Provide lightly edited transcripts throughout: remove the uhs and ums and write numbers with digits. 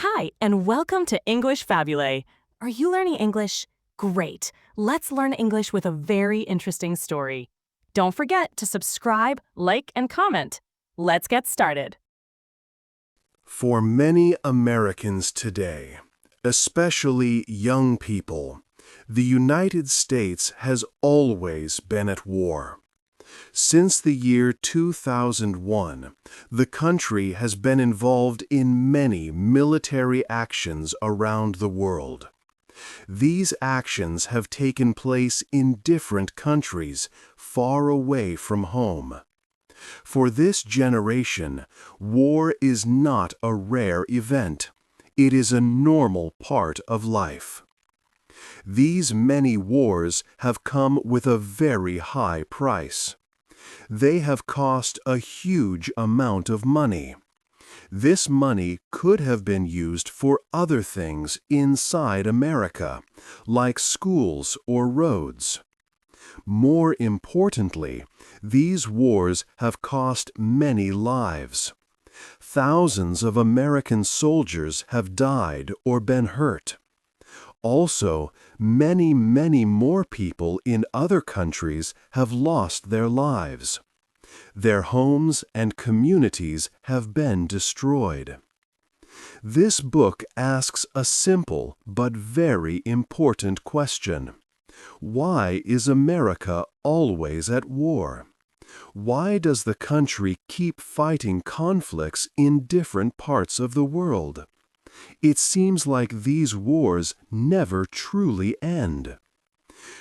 Hi, and welcome to English-Fabule. Are you learning English? Great. Let's learn English with a very interesting story. Don't forget to subscribe, like, and comment. Let's get started. For many Americans today, especially young people, the United States has always been at war. Since the year 2001, the country has been involved in many military actions around the world. These actions have taken place in different countries, far away from home. For this generation, war is not a rare event. It is a normal part of life. These many wars have come with a very high price. They have cost a huge amount of money. This money could have been used for other things inside America, like schools or roads. More importantly, these wars have cost many lives. Thousands of American soldiers have died or been hurt. Also, many more people in other countries have lost their lives. Their homes and communities have been destroyed. This book asks a simple but very important question. Why is America always at war? Why does the country keep fighting conflicts in different parts of the world? It seems like these wars never truly end.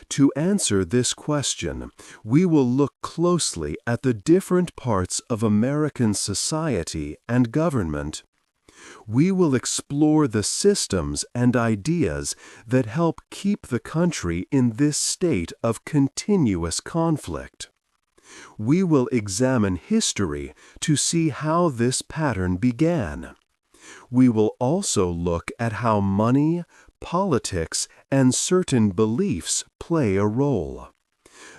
To answer this question, we will look closely at the different parts of American society and government. We will explore the systems and ideas that help keep the country in this state of continuous conflict. We will examine history to see how this pattern began. We will also look at how money, politics, and certain beliefs play a role.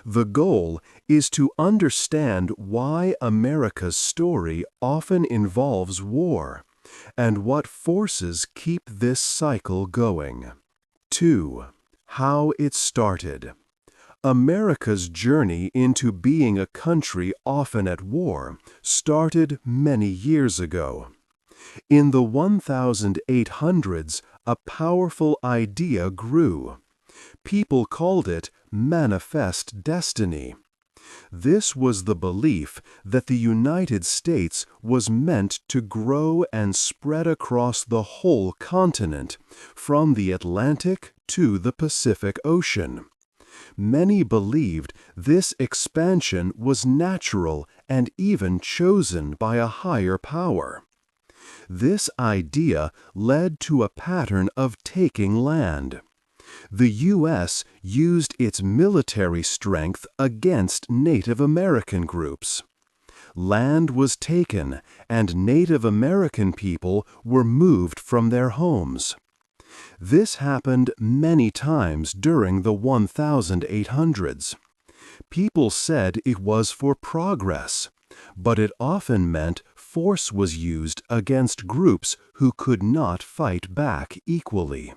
The goal is to understand why America's story often involves war, and what forces keep this cycle going. 2. How it started. America's journey into being a country often at war started many years ago. In the 1800s, a powerful idea grew. People called it manifest destiny. This was the belief that the United States was meant to grow and spread across the whole continent, from the Atlantic to the Pacific Ocean. Many believed this expansion was natural and even chosen by a higher power. This idea led to a pattern of taking land. The U.S. used its military strength against Native American groups. Land was taken, and Native American people were moved from their homes. This happened many times during the 1800s. People said it was for progress, but it often meant force was used against groups who could not fight back equally.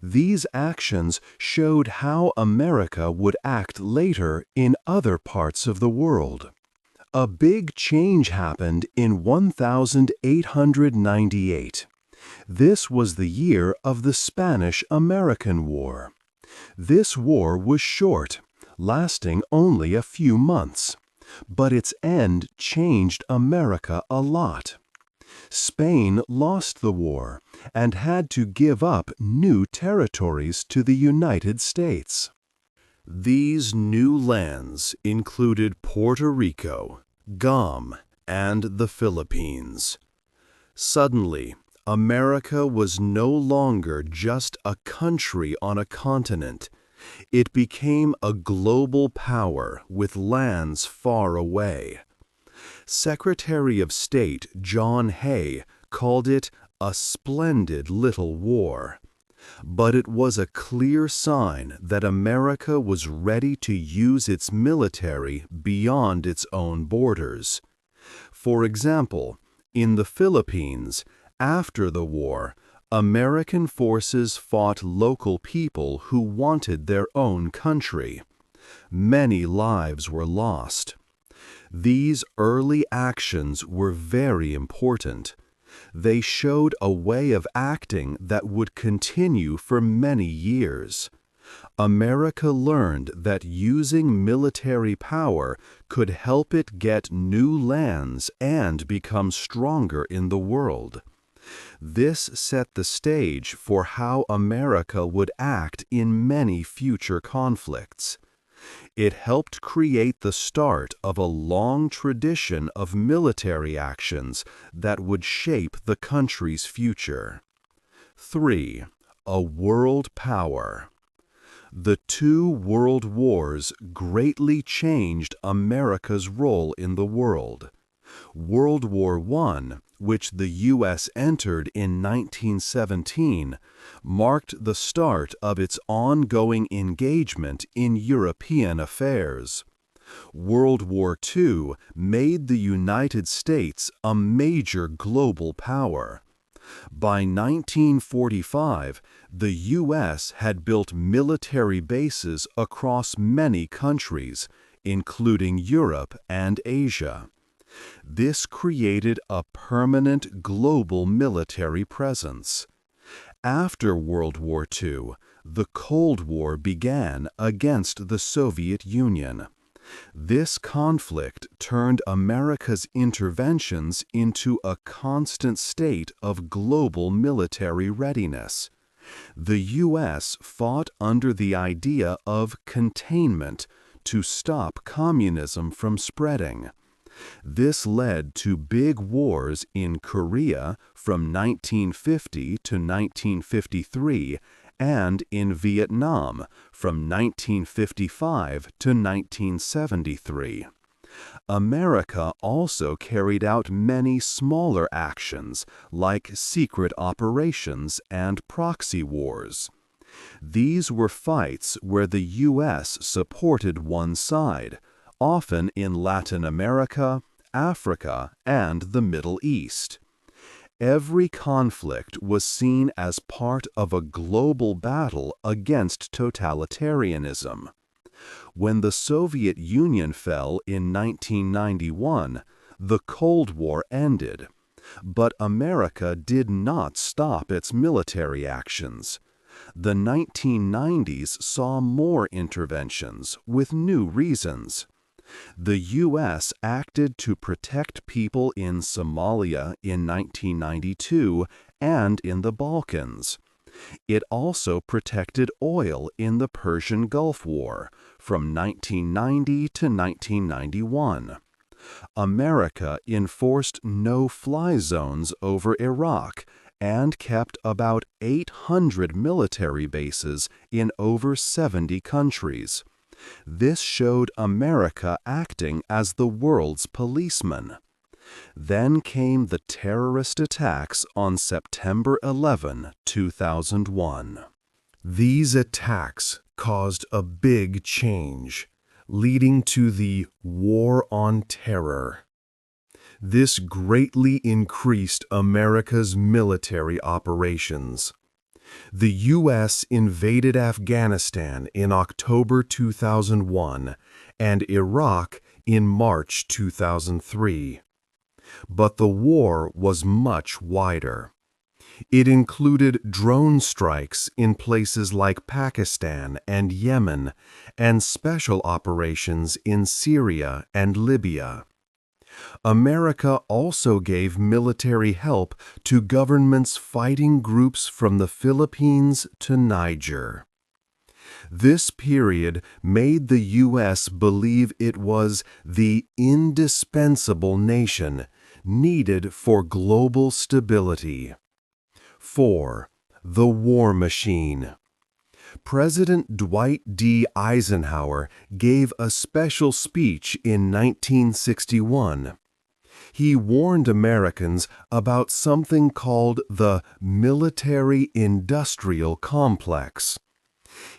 These actions showed how America would act later in other parts of the world. A big change happened in 1898. This was the year of the Spanish-American War. This war was short, lasting only a few months. But its end changed America a lot. Spain lost the war and had to give up new territories to the United States. These new lands included Puerto Rico, Guam, and the Philippines. Suddenly, America was no longer just a country on a continent. It became a global power with lands far away. Secretary of State John Hay called it a splendid little war. But it was a clear sign that America was ready to use its military beyond its own borders. For example, in the Philippines, After the war, American forces fought local people who wanted their own country. Many lives were lost. These early actions were very important. They showed a way of acting that would continue for many years. America learned that using military power could help it get new lands and become stronger in the world. This set the stage for how America would act in many future conflicts. It helped create the start of a long tradition of military actions that would shape the country's future. 3. A world power. The two world wars greatly changed America's role in the world. World War I, which the U.S. entered in 1917, marked the start of its ongoing engagement in European affairs. World War II made the United States a major global power. By 1945, the U.S. had built military bases across many countries, including Europe and Asia. This created a permanent global military presence. After World War II, the Cold War began against the Soviet Union. This conflict turned America's interventions into a constant state of global military readiness. The U.S. fought under the idea of containment to stop communism from spreading. This led to big wars in Korea from 1950 to 1953 and in Vietnam from 1955 to 1973. America also carried out many smaller actions like secret operations and proxy wars. These were fights where the U.S. supported one side, often in Latin America, Africa, and the Middle East. Every conflict was seen as part of a global battle against totalitarianism. When the Soviet Union fell in 1991, the Cold War ended. But America did not stop its military actions. The 1990s saw more interventions with new reasons. The U.S. acted to protect people in Somalia in 1992 and in the Balkans. It also protected oil in the Persian Gulf War from 1990 to 1991. America enforced no-fly zones over Iraq and kept about 800 military bases in over 70 countries. This showed America acting as the world's policeman. Then came the terrorist attacks on September 11, 2001. These attacks caused a big change, leading to the War on Terror. This greatly increased America's military operations. The U.S. invaded Afghanistan in October 2001 and Iraq in March 2003. But the war was much wider. It included drone strikes in places like Pakistan and Yemen and special operations in Syria and Libya. America also gave military help to governments fighting groups from the Philippines to Niger. This period made the U.S. believe it was the indispensable nation needed for global stability. 4. The War Machine. President Dwight D. Eisenhower gave a special speech in 1961. He warned Americans about something called the military-industrial complex.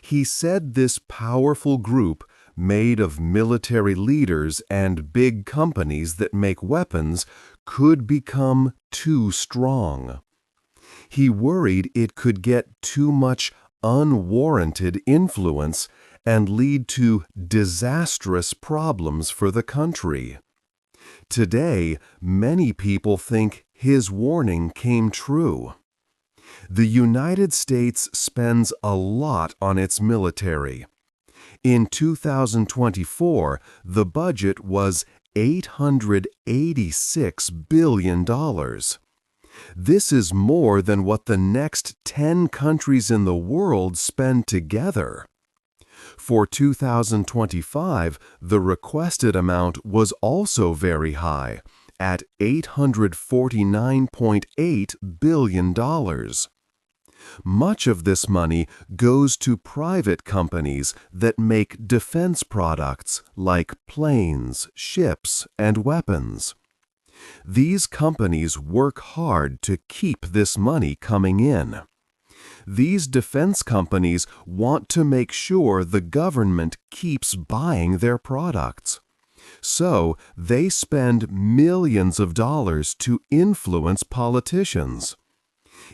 He said this powerful group, made of military leaders and big companies that make weapons, could become too strong. He worried it could get too much unwarranted influence and lead to disastrous problems for the country. Today, many people think his warning came true. The United States spends a lot on its military. In 2024, the budget was $886 billion. This is more than what the next 10 countries in the world spend together. For 2025, the requested amount was also very high, at $849.8 billion. Much of this money goes to private companies that make defense products like planes, ships, and weapons. These companies work hard to keep this money coming in. These defense companies want to make sure the government keeps buying their products. So they spend millions of dollars to influence politicians.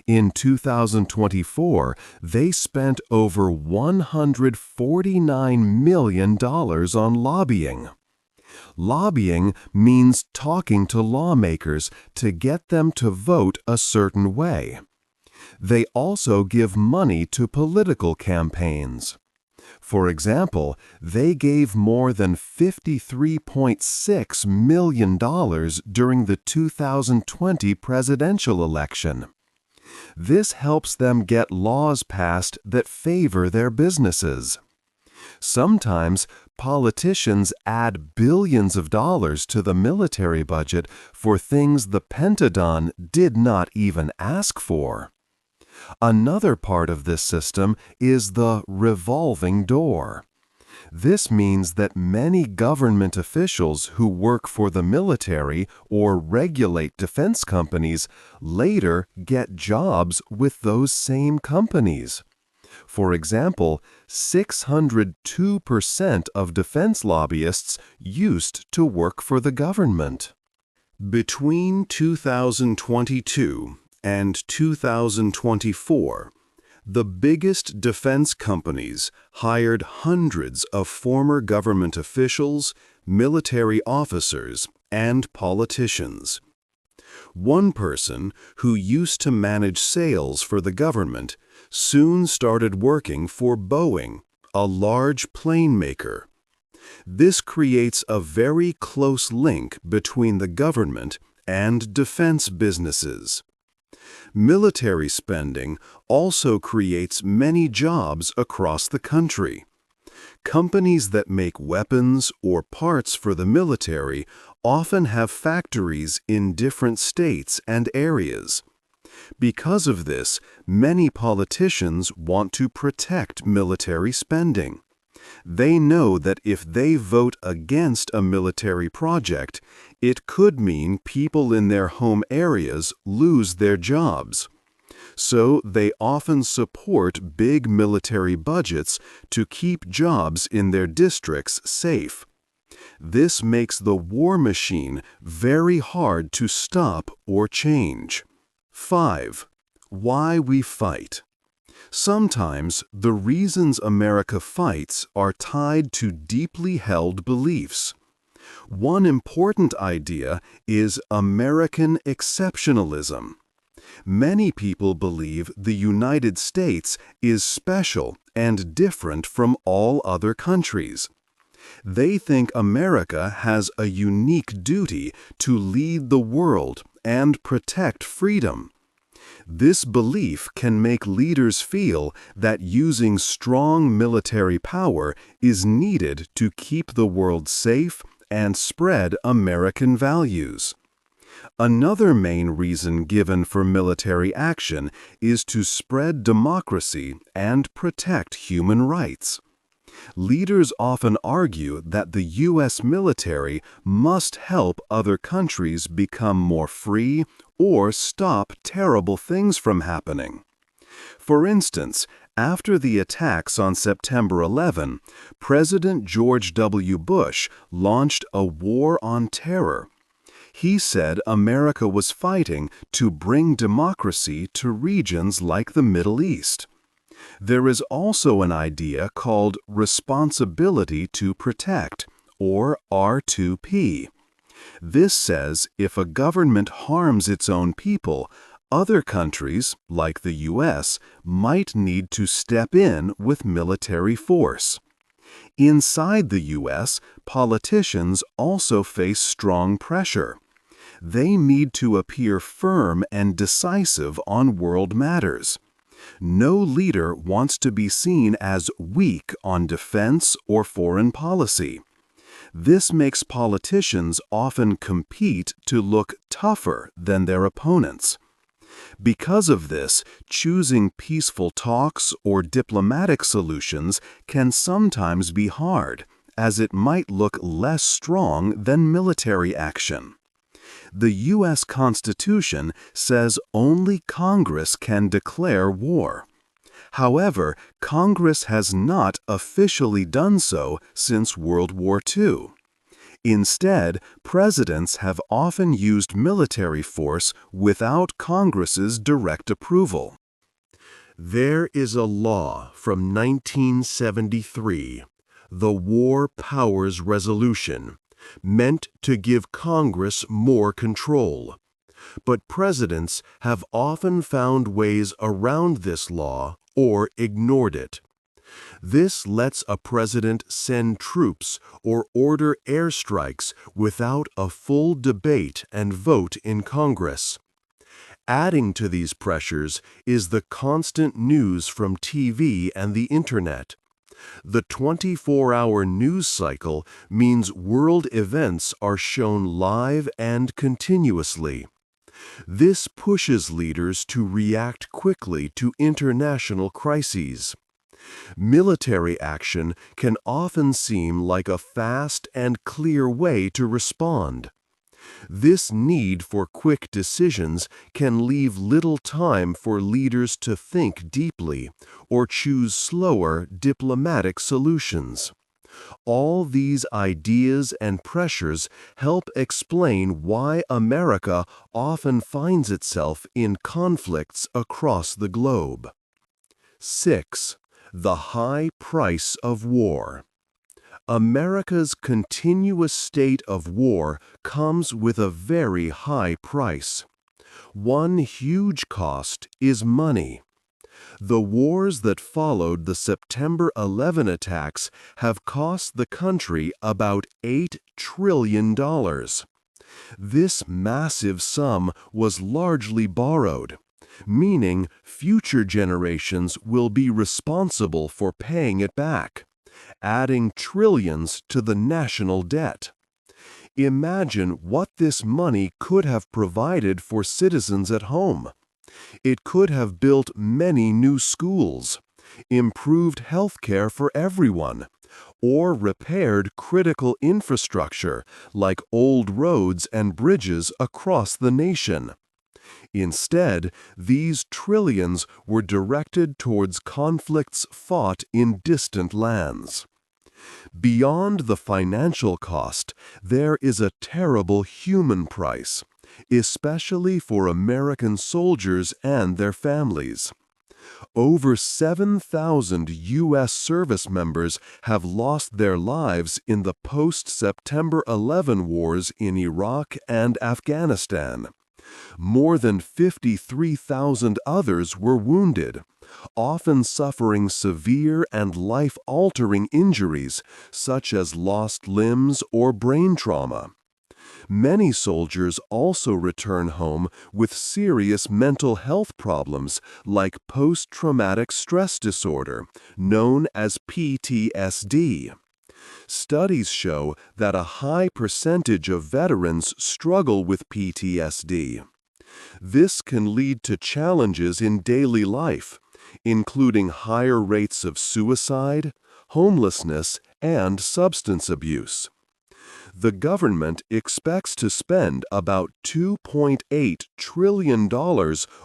In 2024, they spent over $149 million on lobbying. Lobbying means talking to lawmakers to get them to vote a certain way. They also give money to political campaigns. For example, they gave more than $53.6 million during the 2020 presidential election. This helps them get laws passed that favor their businesses. Sometimes, politicians add billions of dollars to the military budget for things the Pentagon did not even ask for. Another part of this system is the revolving door. This means that many government officials who work for the military or regulate defense companies later get jobs with those same companies. For example, 602% of defense lobbyists used to work for the government. Between 2022 and 2024, the biggest defense companies hired hundreds of former government officials, military officers, and politicians. One person who used to manage sales for the government soon started working for Boeing, a large plane maker. This creates a very close link between the government and defense businesses. Military spending also creates many jobs across the country. Companies that make weapons or parts for the military often have factories in different states and areas. Because of this, many politicians want to protect military spending. They know that if they vote against a military project, it could mean people in their home areas lose their jobs. So they often support big military budgets to keep jobs in their districts safe. This makes the war machine very hard to stop or change. 5. Why we fight. Sometimes the reasons America fights are tied to deeply held beliefs. One important idea is American exceptionalism. Many people believe the United States is special and different from all other countries. They think America has a unique duty to lead the world and protect freedom. This belief can make leaders feel that using strong military power is needed to keep the world safe and spread American values. Another main reason given for military action is to spread democracy and protect human rights. Leaders often argue that the U.S. military must help other countries become more free or stop terrible things from happening. For instance, after the attacks on September 11, President George W. Bush launched a war on terror. He said America was fighting to bring democracy to regions like the Middle East. There is also an idea called responsibility to protect, or R2P. This says if a government harms its own people, other countries, like the U.S., might need to step in with military force. Inside the U.S., politicians also face strong pressure. They need to appear firm and decisive on world matters. No leader wants to be seen as weak on defense or foreign policy. This makes politicians often compete to look tougher than their opponents. Because of this, choosing peaceful talks or diplomatic solutions can sometimes be hard, as it might look less strong than military action. The U.S. Constitution says only Congress can declare war. However, Congress has not officially done so since World War II. Instead, presidents have often used military force without Congress's direct approval. There is a law from 1973, the War Powers Resolution, meant to give Congress more control. But presidents have often found ways around this law or ignored it. This lets a president send troops or order airstrikes without a full debate and vote in Congress. Adding to these pressures is the constant news from TV and the Internet. The 24-hour news cycle means world events are shown live and continuously. This pushes leaders to react quickly to international crises. Military action can often seem like a fast and clear way to respond. This need for quick decisions can leave little time for leaders to think deeply or choose slower diplomatic solutions. All these ideas and pressures help explain why America often finds itself in conflicts across the globe. 6. The high price of war. America's continuous state of war comes with a very high price. One huge cost is money. The wars that followed the September 11 attacks have cost the country about $8 trillion. This massive sum was largely borrowed, meaning future generations will be responsible for paying it back, adding trillions to the national debt. Imagine what this money could have provided for citizens at home. It could have built many new schools, improved health care for everyone, or repaired critical infrastructure like old roads and bridges across the nation. Instead, these trillions were directed towards conflicts fought in distant lands. Beyond the financial cost, there is a terrible human price, especially for American soldiers and their families. Over 7,000 U.S. service members have lost their lives in the post-September 11 wars in Iraq and Afghanistan. More than 53,000 others were wounded, often suffering severe and life-altering injuries such as lost limbs or brain trauma. Many soldiers also return home with serious mental health problems like post-traumatic stress disorder, known as PTSD. Studies show that a high percentage of veterans struggle with PTSD. This can lead to challenges in daily life, including higher rates of suicide, homelessness, and substance abuse. The government expects to spend about $2.8 trillion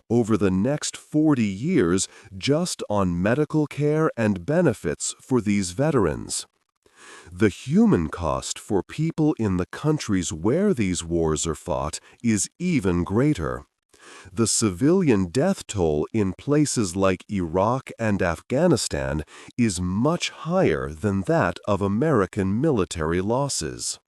over the next 40 years just on medical care and benefits for these veterans. The human cost for people in the countries where these wars are fought is even greater. The civilian death toll in places like Iraq and Afghanistan is much higher than that of American military losses.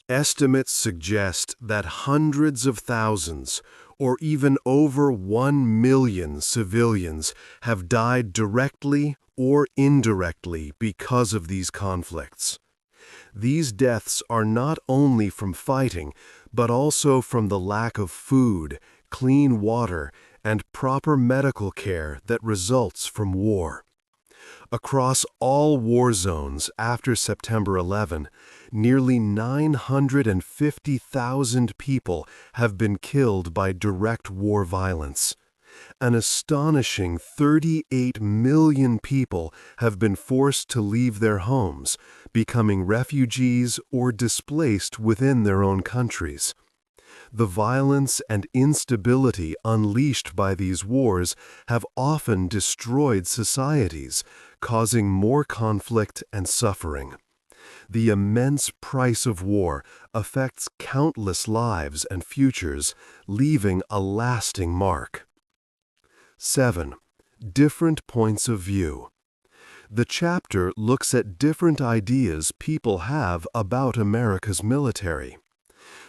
Estimates suggest that hundreds of thousands, or even over 1 million civilians have died directly or indirectly because of these conflicts. These deaths are not only from fighting, but also from the lack of food, clean water, and proper medical care that results from war. Across all war zones after September 11, nearly 950,000 people have been killed by direct war violence. An astonishing 38 million people have been forced to leave their homes, becoming refugees or displaced within their own countries. The violence and instability unleashed by these wars have often destroyed societies, causing more conflict and suffering. The immense price of war affects countless lives and futures, leaving a lasting mark. 7. Different points of view. The chapter looks at different ideas people have about America's military.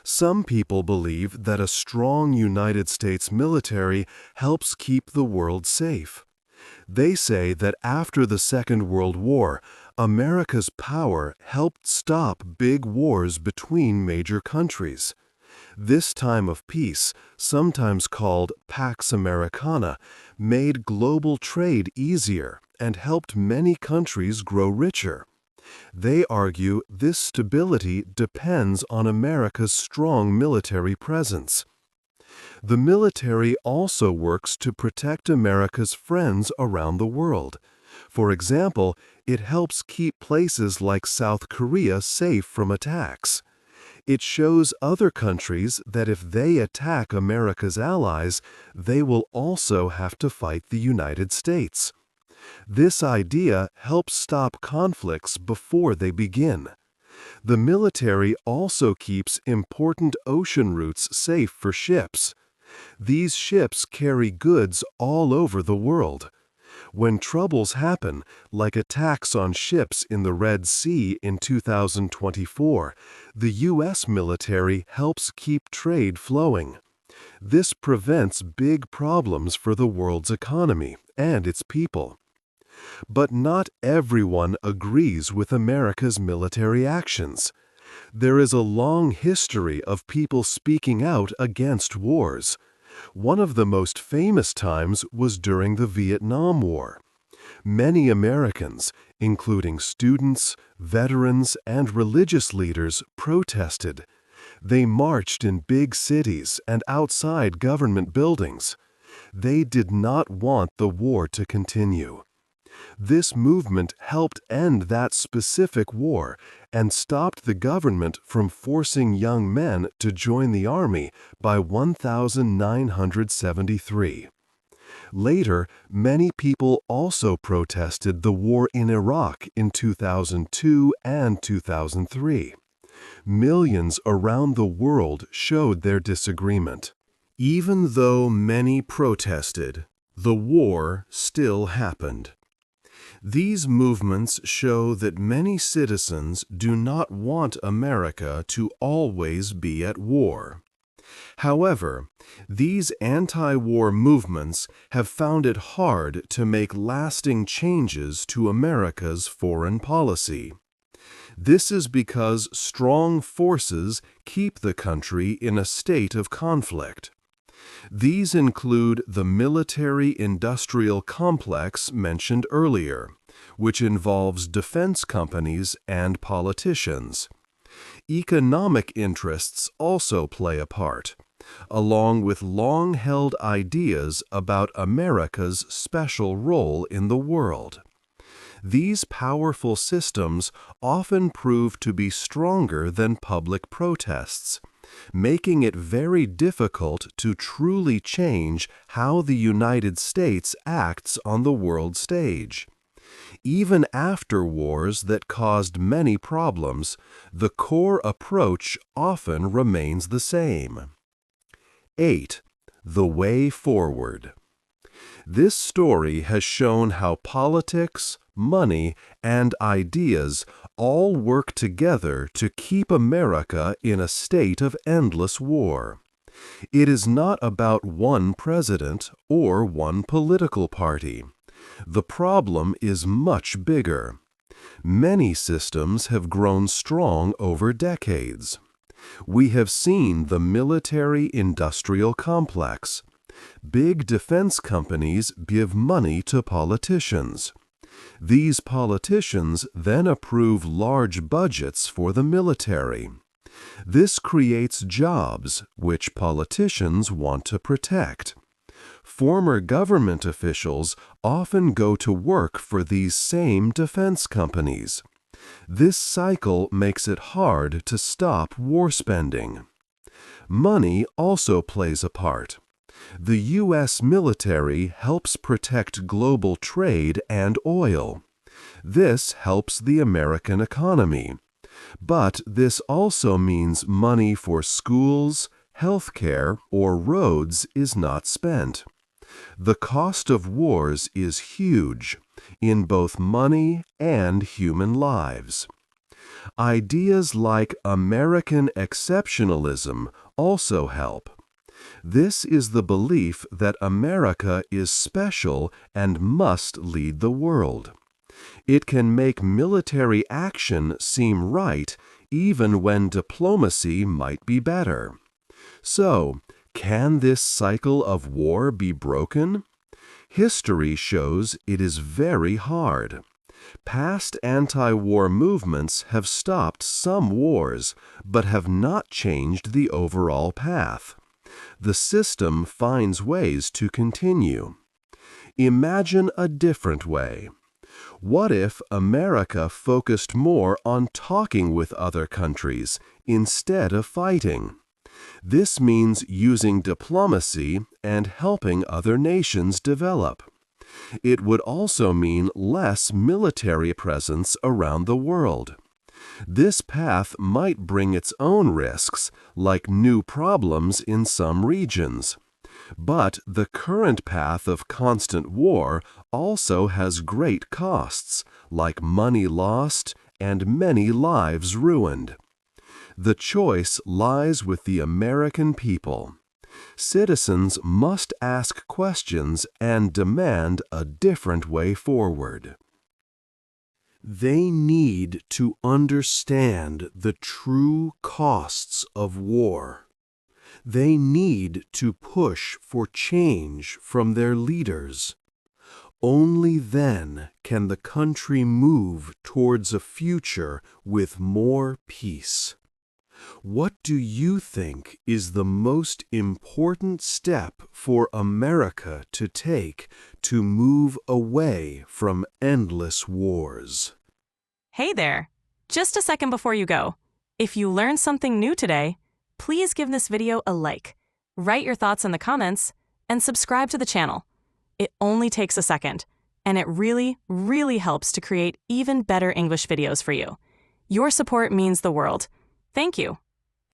Some people believe that a strong United States military helps keep the world safe. They say that after the Second World War, America's power helped stop big wars between major countries. This time of peace, sometimes called Pax Americana, made global trade easier and helped many countries grow richer. They argue this stability depends on America's strong military presence. The military also works to protect America's friends around the world. For example, it helps keep places like South Korea safe from attacks. It shows other countries that if they attack America's allies, they will also have to fight the United States. This idea helps stop conflicts before they begin. The military also keeps important ocean routes safe for ships. These ships carry goods all over the world. When troubles happen, like attacks on ships in the Red Sea in 2024, the U.S. military helps keep trade flowing. This prevents big problems for the world's economy and its people. But not everyone agrees with America's military actions. There is a long history of people speaking out against wars. One of the most famous times was during the Vietnam War. Many Americans, including students, veterans, and religious leaders, protested. They marched in big cities and outside government buildings. They did not want the war to continue. This movement helped end that specific war and stopped the government from forcing young men to join the army by 1973. Later, many people also protested the war in Iraq in 2002 and 2003. Millions around the world showed their disagreement. Even though many protested, the war still happened. These movements show that many citizens do not want America to always be at war. However, these anti-war movements have found it hard to make lasting changes to America's foreign policy. This is because strong forces keep the country in a state of conflict. These include the military-industrial complex mentioned earlier, which involves defense companies and politicians. Economic interests also play a part, along with long-held ideas about America's special role in the world. These powerful systems often prove to be stronger than public protests, making it very difficult to truly change how the United States acts on the world stage. Even after wars that caused many problems, the core approach often remains the same. 8. The way forward. This story has shown how politics, money, and ideas all work together to keep America in a state of endless war. It is not about one president or one political party. The problem is much bigger. Many systems have grown strong over decades. We have seen the military-industrial complex. Big defense companies give money to politicians. These politicians then approve large budgets for the military. This creates jobs, which politicians want to protect. Former government officials often go to work for these same defense companies. This cycle makes it hard to stop war spending. Money also plays a part. The U.S. military helps protect global trade and oil. This helps the American economy. But this also means money for schools, healthcare, or roads is not spent. The cost of wars is huge, in both money and human lives. Ideas like American exceptionalism also help. This is the belief that America is special and must lead the world. It can make military action seem right even when diplomacy might be better. So, can this cycle of war be broken? History shows it is very hard. Past anti-war movements have stopped some wars, but have not changed the overall path. The system finds ways to continue. Imagine a different way. What if America focused more on talking with other countries instead of fighting? This means using diplomacy and helping other nations develop. It would also mean less military presence around the world. This path might bring its own risks, like new problems in some regions. But the current path of constant war also has great costs, like money lost and many lives ruined. The choice lies with the American people. Citizens must ask questions and demand a different way forward. They need to understand the true costs of war. They need to push for change from their leaders. Only then can the country move towards a future with more peace. What do you think is the most important step for America to take to move away from endless wars? Hey there! Just a second before you go. If you learned something new today, please give this video a like, write your thoughts in the comments, and subscribe to the channel. It only takes a second, and it really, really helps to create even better English videos for you. Your support means the world. Thank you.